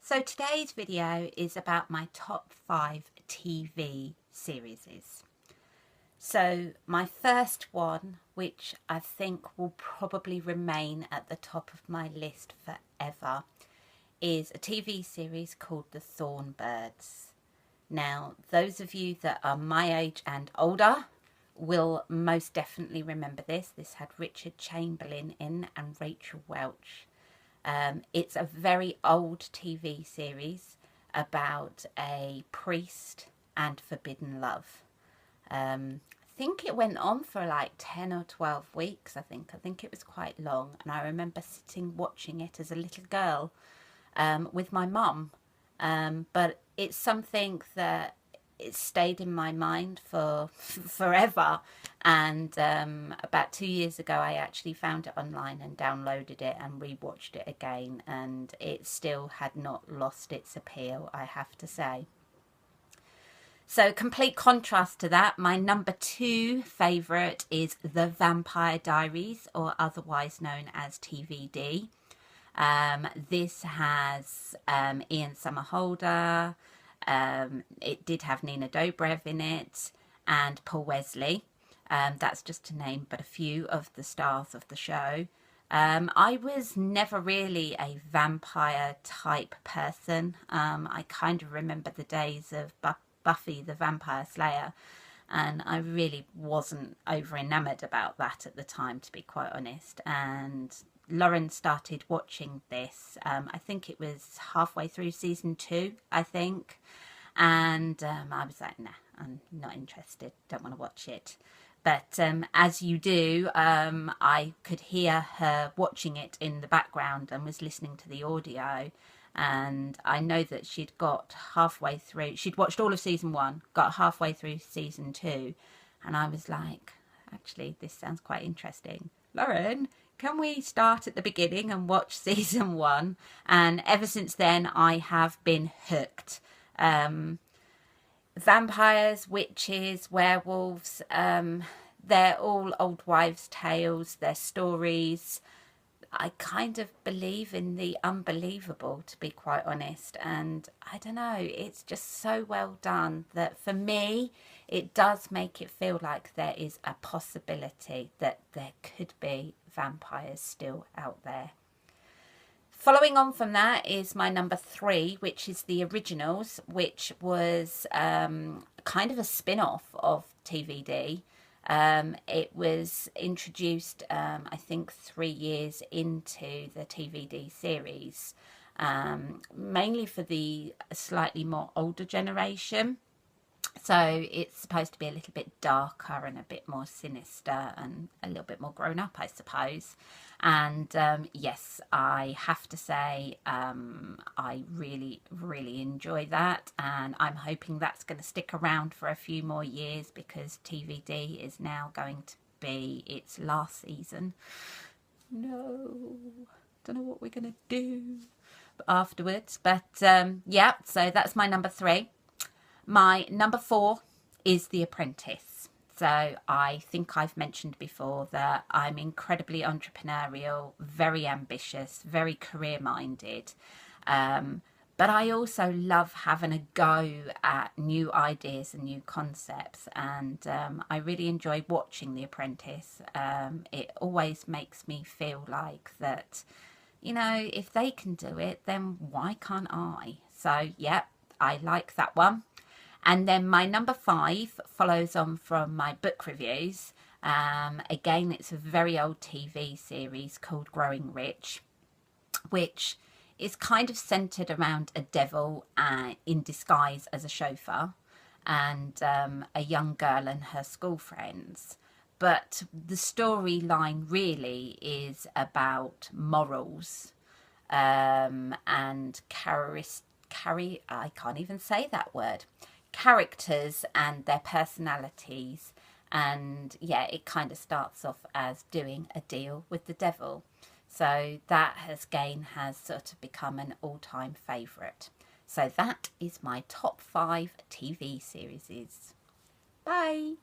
So today's video is about my top 5 TV series. So my first one, which I think will probably remain at the top of my list forever, is a TV series called The Thornbirds. Now, those of you that are my age and older will most definitely remember this. This had Richard Chamberlain in and Rachel Welch. It's a very old TV series about a priest and forbidden love. I think it went on for like 10 or 12 weeks, I think it was quite long. And I remember sitting watching it as a little girl with my mum. But it's something that it stayed in my mind for forever. And about 2 years ago, I actually found it online and downloaded it and rewatched it again. And it still had not lost its appeal, I have to say. So, complete contrast to that, my number 2 favourite is The Vampire Diaries, or otherwise known as TVD. This has Ian Somerhalder. It did have Nina Dobrev in it and Paul Wesley. That's just to name but a few of the stars of the show. I was never really a vampire type person. I kind of remember the days of Buffy the Vampire Slayer, and I really wasn't over enamoured about that at the time, to be quite honest. And Lauren started watching this, I think it was halfway through season 2, I think. And I was like, nah, I'm not interested, don't want to watch it. But as you do, I could hear her watching it in the background and was listening to the audio. And I know that she'd got halfway through, she'd watched all of season 1, got halfway through season 2. And I was like, actually, this sounds quite interesting. Lauren, can we start at the beginning and watch season 1? And ever since then, I have been hooked. Vampires, witches, werewolves, they're all old wives' tales, they're stories. I kind of believe in the unbelievable, to be quite honest. And I don't know, it's just so well done that for me, it does make it feel like there is a possibility that there could be vampires still out there. Following on from that is my number 3, which is The Originals, which was kind of a spin-off of TVD. It was introduced, I think, 3 years into the TVD series, mainly for the slightly more older generation. So it's supposed to be a little bit darker and a bit more sinister and a little bit more grown up, I suppose. And yes, I have to say I really, really enjoy that. And I'm hoping that's going to stick around for a few more years because TVD is now going to be its last season. No, don't know what we're going to do afterwards. But yeah, so that's my number 3. My number 4 is The Apprentice. So I think I've mentioned before that I'm incredibly entrepreneurial, very ambitious, very career-minded. But I also love having a go at new ideas and new concepts. And I really enjoy watching The Apprentice. It always makes me feel like that, you know, if they can do it, then why can't I? So, yeah, I like that one. And then my number 5 follows on from my book reviews. Again, it's a very old TV series called Growing Rich, which is kind of centred around a devil in disguise as a chauffeur and a young girl and her school friends. But the storyline really is about morals and I can't even say that word. Characters and their personalities, and yeah, it kind of starts off as doing a deal with the devil. So that has sort of become an all-time favourite. So that is my top 5 TV series. Bye.